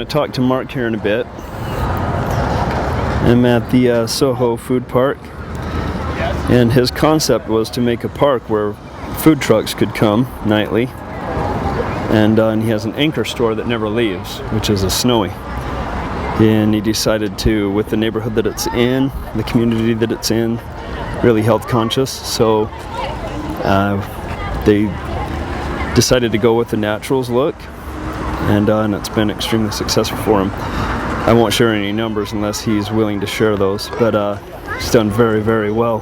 to talk to Mark here in a bit. I'm at the SOHO Food Park, and his concept was to make a park where food trucks could come nightly, and he has an anchor store that never leaves, which is a Snowie. And he decided to, with the neighborhood that it's in, the community that it's in, really health conscious, so they decided to go with the naturals look, and it's been extremely successful for him. I won't share any numbers unless he's willing to share those, but he's done very, very well,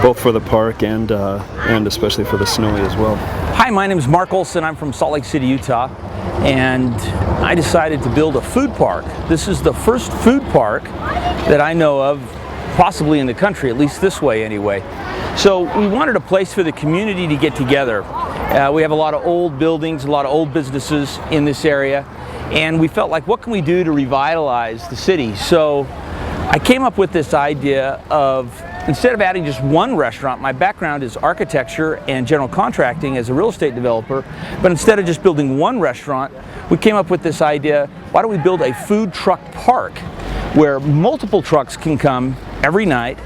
both for the park and especially for the Snowie as well. Hi, my name is Mark Olsen. I'm from Salt Lake City, Utah, and I decided to build a food park. This is the first food park that I know of, possibly in the country, at least this way anyway. So we wanted a place for the community to get together. We have a lot of old buildings, a lot of old businesses in this area, and we felt like, what can we do to revitalize the city? So I came up with this idea of, instead of adding just one restaurant, my background is architecture and general contracting as a real estate developer, but instead of just building one restaurant, we came up with this idea, why don't we build a food truck park where multiple trucks can come every night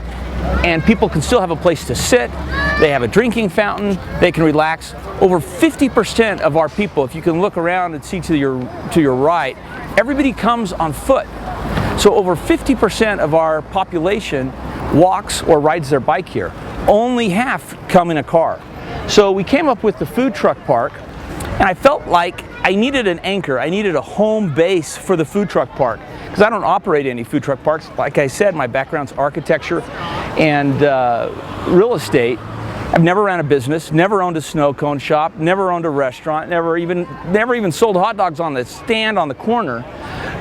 and people can still have a place to sit, they have a drinking fountain, they can relax. Over 50% of our people, if you can look around and see to your right, everybody comes on foot. So over 50% of our population walks or rides their bike here. Only half come in a car. So we came up with the food truck park, and I felt like I needed an anchor. I needed a home base for the food truck park, because I don't operate any food truck parks. Like I said, my background's architecture and real estate. I've never ran a business, never owned a snow cone shop, never owned a restaurant, never even sold hot dogs on the stand on the corner.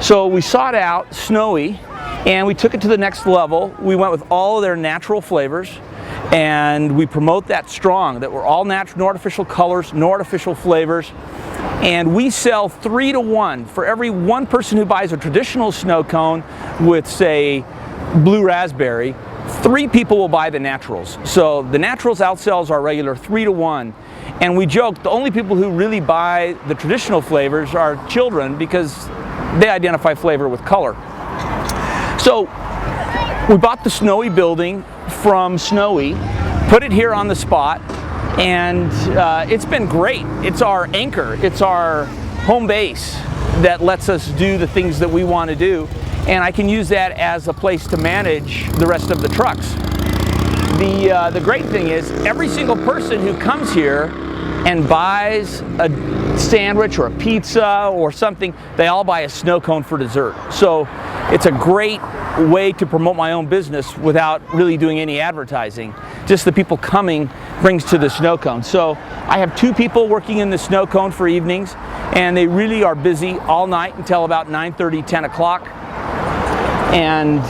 So we sought out Snowie, and we took it to the next level. We went with all of their natural flavors, and we promote that strong, that we're all natural, no artificial colors, no artificial flavors. And we sell 3 to 1. For every one person who buys a traditional snow cone with, say, blue raspberry, 3 people will buy the naturals. So the naturals outsells our regular 3 to 1. And we joke, the only people who really buy the traditional flavors are children, because they identify flavor with color. So we bought the Snowie building from Snowie, put it here on the spot, and it's been great. It's our anchor, it's our home base that lets us do the things that we want to do, and I can use that as a place to manage the rest of the trucks. The great thing is, every single person who comes here and buys a sandwich or a pizza or something, they all buy a snow cone for dessert. So it's a great way to promote my own business without really doing any advertising. Just the people coming brings to the snow cone. So I have 2 people working in the snow cone for evenings, and they really are busy all night until about 9:30, 10 o'clock. And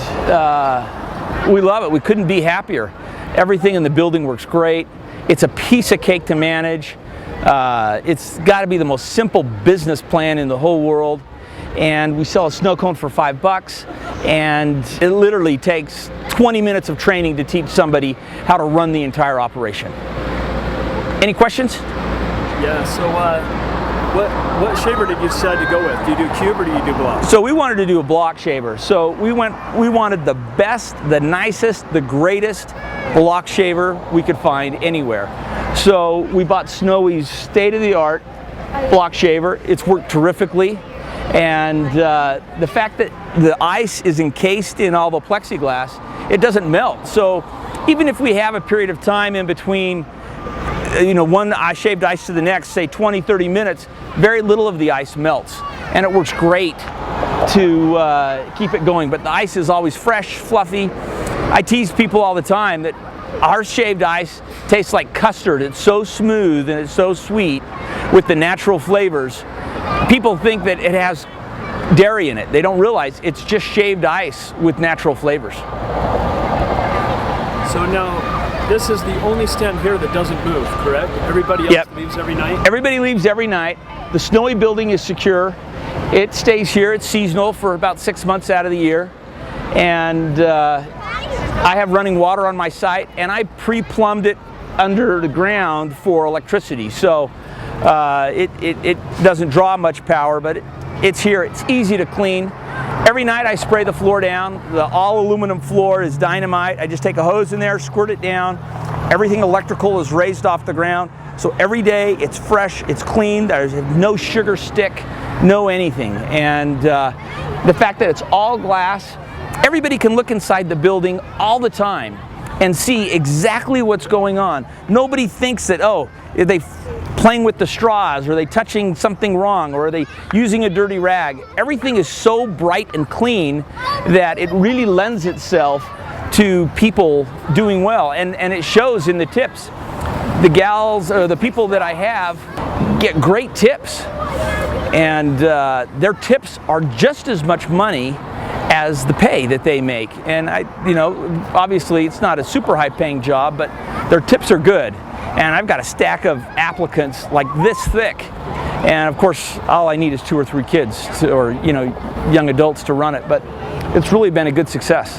we love it. We couldn't be happier. Everything in the building works great. It's a piece of cake to manage. It's got to be the most simple business plan in the whole world. And we sell a snow cone for $5, and it literally takes 20 minutes of training to teach somebody how to run the entire operation. Any questions? Yeah, so what shaver did you decide to go with? Do you do cube or do you do block? So we wanted to do a block shaver. So we wanted the best, the nicest, the greatest block shaver we could find anywhere. So we bought Snowie's state-of-the-art block shaver. It's worked terrifically. And the fact that the ice is encased in all the plexiglass, it doesn't melt. So even if we have a period of time in between, one shaved ice to the next, say 20, 30 minutes, very little of the ice melts. And it works great to keep it going. But the ice is always fresh, fluffy. I tease people all the time that our shaved ice tastes like custard. It's so smooth and it's so sweet with the natural flavors. People think that it has dairy in it. They don't realize it's just shaved ice with natural flavors. So now, this is the only stand here that doesn't move, correct? Everybody else leaves every night? Everybody leaves every night. The Snowie building is secure. It stays here. It's seasonal for about 6 months out of the year. And I have running water on my site, and I pre-plumbed it under the ground for electricity. So it doesn't draw much power, but It's here, it's easy to clean. Every night I spray the floor down. The all aluminum floor is dynamite. I just take a hose in there, squirt it down. Everything electrical is raised off the ground. So every day it's fresh, it's clean, there's no sugar stick, no anything. And the fact that it's all glass, everybody can look inside the building all the time and see exactly what's going on. Nobody thinks that, oh, are they playing with the straws, or are they touching something wrong, or are they using a dirty rag? Everything is so bright and clean that it really lends itself to people doing well, and it shows in the tips. The gals, or the people that I have, get great tips, and their tips are just as much money as the pay that they make. And obviously it's not a super high paying job, but their tips are good. And I've got a stack of applicants like this thick, and of course all I need is 2 or 3 kids or young adults to run it, but it's really been a good success.